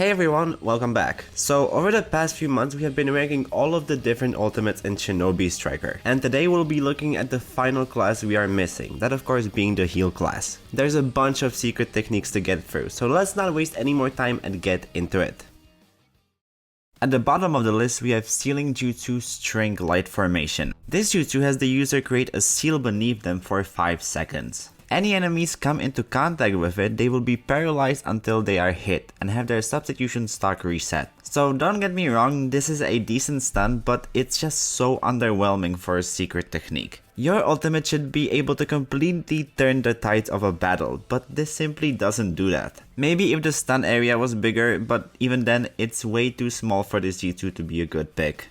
Hey everyone, welcome back. So over the past few months we have been ranking all of the different ultimates in Shinobi Striker, and today we'll be looking at the final class we are missing, that of course being the heal class. There's a bunch of secret techniques to get through, so let's not waste any more time and get into it. At the bottom of the list we have Sealing Jutsu String Light Formation. This jutsu has the user create a seal beneath them for 5 seconds. Any enemies come into contact with it, they will be paralyzed until they are hit and have their substitution stock reset. So don't get me wrong, this is a decent stun, but it's just so underwhelming for a secret technique. Your ultimate should be able to completely turn the tides of a battle, but this simply doesn't do that. Maybe if the stun area was bigger, but even then it's way too small for this jutsu to be a good pick.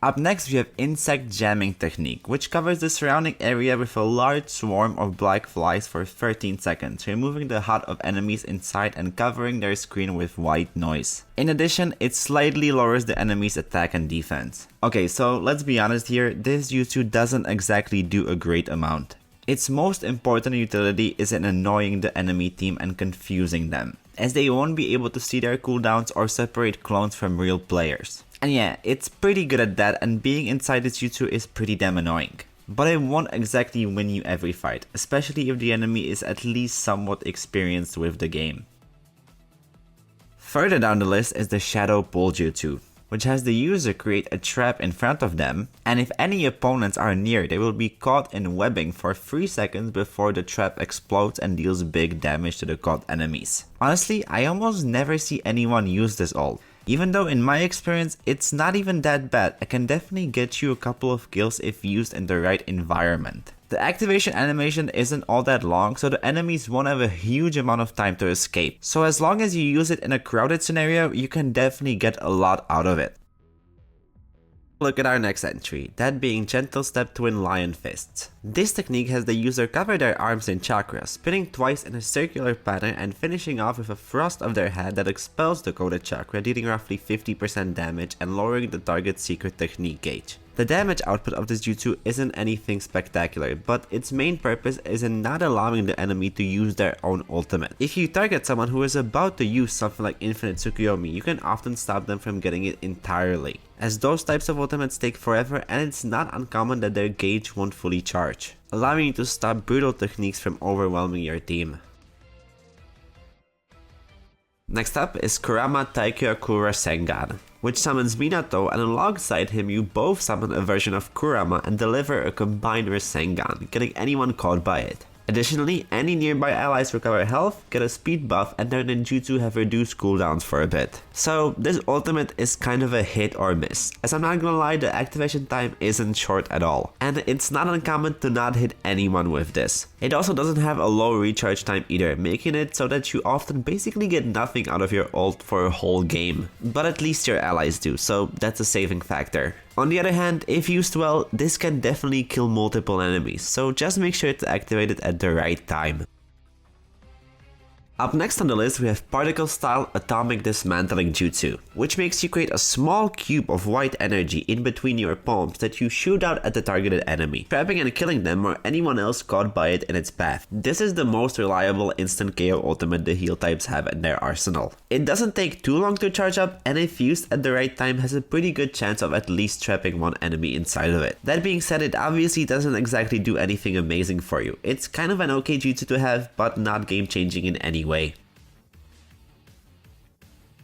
Up next we have Insect Jamming Technique, which covers the surrounding area with a large swarm of black flies for 13 seconds, removing the HUD of enemies inside and covering their screen with white noise. In addition, it slightly lowers the enemy's attack and defense. Okay, so let's be honest here, this jutsu doesn't exactly do a great amount. Its most important utility is in annoying the enemy team and confusing them, as they won't be able to see their cooldowns or separate clones from real players. And yeah, it's pretty good at that, and being inside this jutsu is pretty damn annoying. But it won't exactly win you every fight, especially if the enemy is at least somewhat experienced with the game. Further down the list is the Shadow Pull Jutsu, which has the user create a trap in front of them, and if any opponents are near, they will be caught in webbing for 3 seconds before the trap explodes and deals big damage to the caught enemies. Honestly, I almost never see anyone use this ult. Even though in my experience, it's not even that bad, it can definitely get you a couple of kills if used in the right environment. The activation animation isn't all that long, so the enemies won't have a huge amount of time to escape. So as long as you use it in a crowded scenario, you can definitely get a lot out of it. Look at our next entry, that being Gentle Step Twin Lion Fists. This technique has the user cover their arms in chakras, spinning twice in a circular pattern and finishing off with a thrust of their head that expels the coded chakra, dealing roughly 50% damage and lowering the target's secret technique gauge. The damage output of this jutsu isn't anything spectacular, but its main purpose is in not allowing the enemy to use their own ultimate. If you target someone who is about to use something like Infinite Tsukuyomi, you can often stop them from getting it entirely, as those types of ultimates take forever and it's not uncommon that their gauge won't fully charge, allowing you to stop brutal techniques from overwhelming your team. Next up is Kurama Taikyo-Kura Sengan, which summons Minato, and alongside him you both summon a version of Kurama and deliver a combined Rasengan, getting anyone caught by it. Additionally, any nearby allies recover health, get a speed buff, and their ninjutsu have reduced cooldowns for a bit. So this ultimate is kind of a hit or miss, as I'm not gonna lie, the activation time isn't short at all, and it's not uncommon to not hit anyone with this. It also doesn't have a low recharge time either, making it so that you often basically get nothing out of your ult for a whole game, but at least your allies do, so that's a saving factor. On the other hand, if used well, this can definitely kill multiple enemies, so just make sure to activate it at the right time. Up next on the list we have Particle Style Atomic Dismantling Jutsu, which makes you create a small cube of white energy in between your palms that you shoot out at the targeted enemy, trapping and killing them or anyone else caught by it in its path. This is the most reliable instant KO ultimate the heal types have in their arsenal. It doesn't take too long to charge up, and if used at the right time has a pretty good chance of at least trapping one enemy inside of it. That being said, it obviously doesn't exactly do anything amazing for you. It's kind of an okay jutsu to have, but not game changing in any way.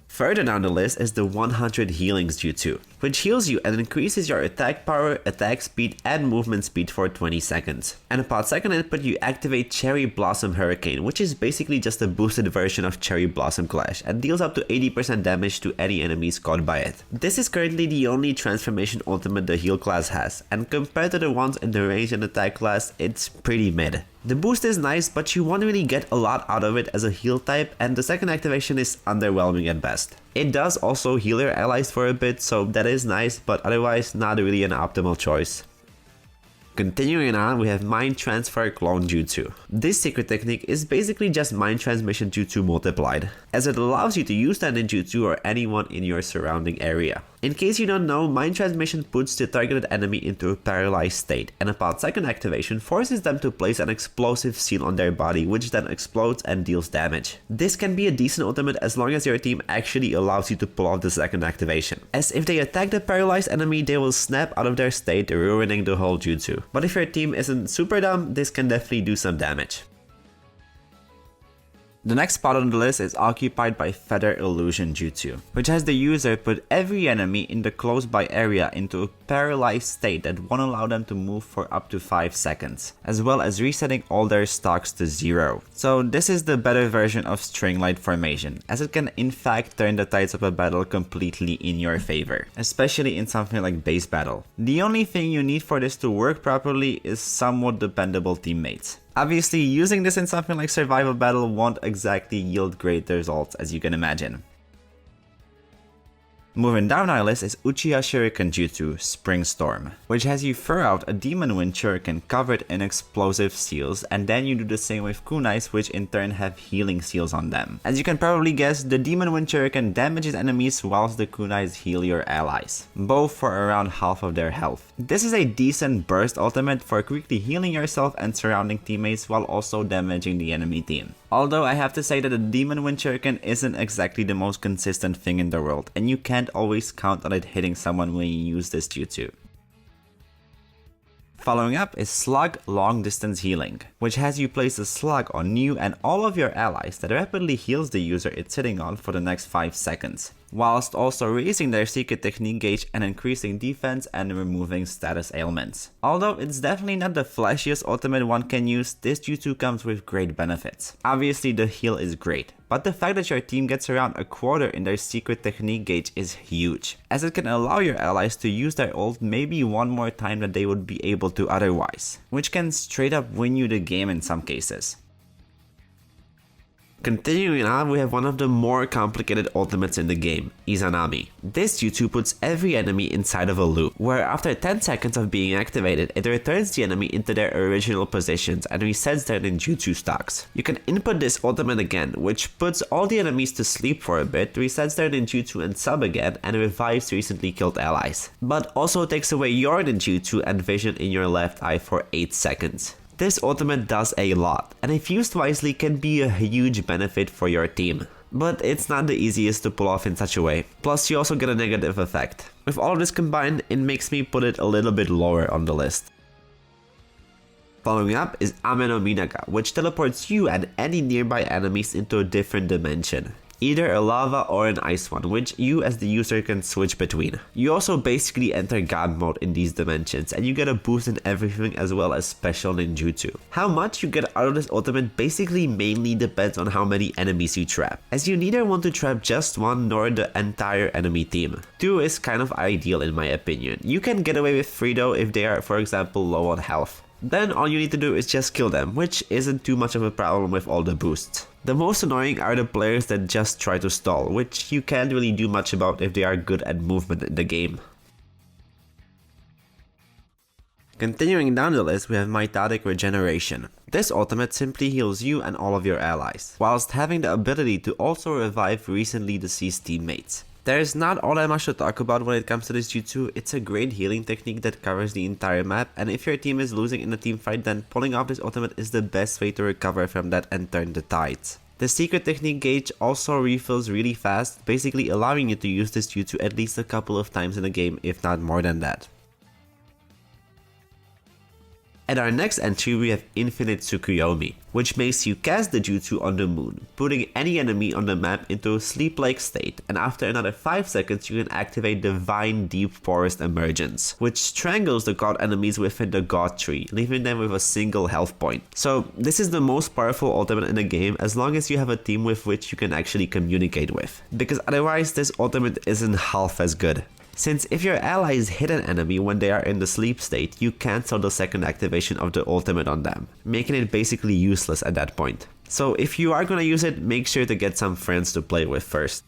Further down the list is the 100 Healings Jutsu, which heals you and increases your attack power, attack speed, and movement speed for 20 seconds. And upon second input you activate Cherry Blossom Hurricane, which is basically just a boosted version of Cherry Blossom Clash, and deals up to 80% damage to any enemies caught by it. This is currently the only transformation ultimate the heal class has, and compared to the ones in the range and attack class, it's pretty mid. The boost is nice, but you won't really get a lot out of it as a heal type, and the second activation is underwhelming at best. It does also heal your allies for a bit, so that is nice, but otherwise not really an optimal choice. Continuing on, we have Mind Transfer Clone Jutsu. This secret technique is basically just Mind Transmission Jutsu multiplied, as it allows you to use that ninjutsu or anyone in your surrounding area. In case you don't know, Mind Transmission puts the targeted enemy into a paralyzed state, and upon second activation forces them to place an explosive seal on their body, which then explodes and deals damage. This can be a decent ultimate as long as your team actually allows you to pull off the second activation, as if they attack the paralyzed enemy they will snap out of their state, ruining the whole jutsu. But if your team isn't super dumb, this can definitely do some damage. The next spot on the list is occupied by Feather Illusion Jutsu, which has the user put every enemy in the close by area into a paralyzed state that won't allow them to move for up to 5 seconds, as well as resetting all their stocks to 0. So this is the better version of String Light Formation, as it can in fact turn the tides of a battle completely in your favor, especially in something like base battle. The only thing you need for this to work properly is somewhat dependable teammates. Obviously, using this in something like survival battle won't exactly yield great results, as you can imagine. Moving down our list is Uchiha Shuriken Jutsu, Spring Storm, which has you throw out a Demon Wind Shuriken covered in explosive seals, and then you do the same with kunais, which in turn have healing seals on them. As you can probably guess, the Demon Wind Shuriken damages enemies whilst the kunais heal your allies, both for around half of their health. This is a decent burst ultimate for quickly healing yourself and surrounding teammates while also damaging the enemy team. Although I have to say that the Demon Wind Shuriken isn't exactly the most consistent thing in the world, and you can't always count on it hitting someone when you use this jutsu. Following up is Slug Long Distance Healing, which has you place a slug on you and all of your allies that rapidly heals the user it's sitting on for the next 5 seconds, whilst also raising their secret technique gauge and increasing defense and removing status ailments. Although it's definitely not the flashiest ultimate one can use, this jutsu comes with great benefits. Obviously the heal is great, but the fact that your team gets around a quarter in their secret technique gauge is huge, as it can allow your allies to use their ult maybe one more time than they would be able to otherwise, which can straight up win you the game in some cases. Continuing on, we have one of the more complicated ultimates in the game, Izanami. This jutsu puts every enemy inside of a loop, where after 10 seconds of being activated, it returns the enemy into their original positions and resets their ninjutsu stocks. You can input this ultimate again, which puts all the enemies to sleep for a bit, resets their ninjutsu and sub again, and revives recently killed allies. But also takes away your ninjutsu and vision in your left eye for 8 seconds. This ultimate does a lot, and if used wisely can be a huge benefit for your team. But it's not the easiest to pull off in such a way, plus you also get a negative effect. With all of this combined, it makes me put it a little bit lower on the list. Following up is Ame no Minaga, which teleports you and any nearby enemies into a different dimension. Either a lava or an ice one, which you as the user can switch between. You also basically enter God mode in these dimensions, and you get a boost in everything as well as special ninjutsu. How much you get out of this ultimate basically mainly depends on how many enemies you trap, as you neither want to trap just one nor the entire enemy team. 2 is kind of ideal in my opinion. You can get away with 3 though if they are, for example, low on health. Then all you need to do is just kill them, which isn't too much of a problem with all the boosts. The most annoying are the players that just try to stall, which you can't really do much about if they are good at movement in the game. Continuing down the list, we have Mitotic Regeneration. This ultimate simply heals you and all of your allies, whilst having the ability to also revive recently deceased teammates. There's not all that much to talk about when it comes to this jutsu. It's a great healing technique that covers the entire map, and if your team is losing in a team fight, then pulling off this ultimate is the best way to recover from that and turn the tides. The secret technique gauge also refills really fast, basically allowing you to use this jutsu at least a couple of times in the game, if not more than that. At our next entry, we have Infinite Tsukuyomi, which makes you cast the jutsu on the moon, putting any enemy on the map into a sleep-like state, and after another 5 seconds you can activate Divine Deep Forest Emergence, which strangles the god enemies within the god tree, leaving them with a single health point. So this is the most powerful ultimate in the game as long as you have a team with which you can actually communicate with, because otherwise this ultimate isn't half as good. Since if your allies hit an enemy when they are in the sleep state, you cancel the second activation of the ultimate on them, making it basically useless at that point. So if you are gonna use it, make sure to get some friends to play with first.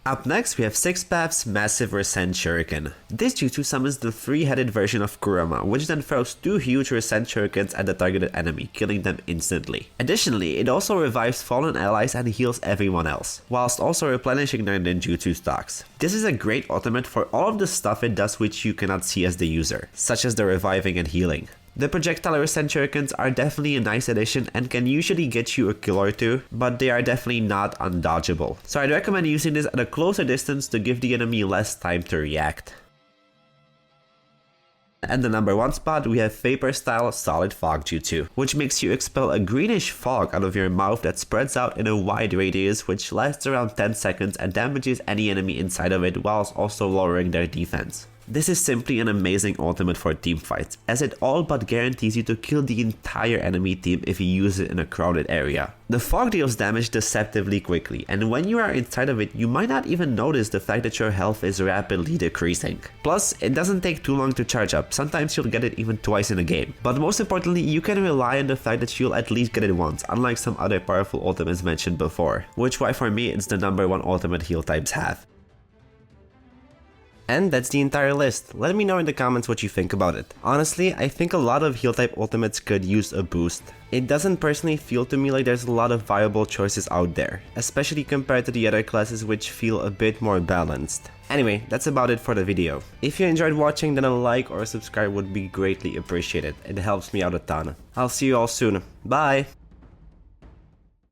Up next, we have 6 paths Massive Resent Shuriken. This jutsu summons the 3-headed version of Kurama, which then throws 2 huge Resent Shurikens at the targeted enemy, killing them instantly. Additionally, it also revives fallen allies and heals everyone else, whilst also replenishing their ninjutsu stocks. This is a great ultimate for all of the stuff it does which you cannot see as the user, such as the reviving and healing. The projectile Resent Shurikens are definitely a nice addition and can usually get you a kill or two, but they are definitely not undodgeable. So I'd recommend using this at a closer distance to give the enemy less time to react. And the number 1 spot, we have Vapor Style Solid Fog Jutsu, which makes you expel a greenish fog out of your mouth that spreads out in a wide radius, which lasts around 10 seconds and damages any enemy inside of it whilst also lowering their defense. This is simply an amazing ultimate for teamfights, as it all but guarantees you to kill the entire enemy team if you use it in a crowded area. The fog deals damage deceptively quickly, and when you are inside of it, you might not even notice the fact that your health is rapidly decreasing. Plus, it doesn't take too long to charge up, sometimes you'll get it even twice in a game. But most importantly, you can rely on the fact that you'll at least get it once, unlike some other powerful ultimates mentioned before, which why for me it's the number 1 ultimate heal types have. And that's the entire list. Let me know in the comments what you think about it. Honestly, I think a lot of heal type ultimates could use a boost. It doesn't personally feel to me like there's a lot of viable choices out there, especially compared to the other classes which feel a bit more balanced. Anyway, that's about it for the video. If you enjoyed watching, then a like or a subscribe would be greatly appreciated. It helps me out a ton. I'll see you all soon. Bye!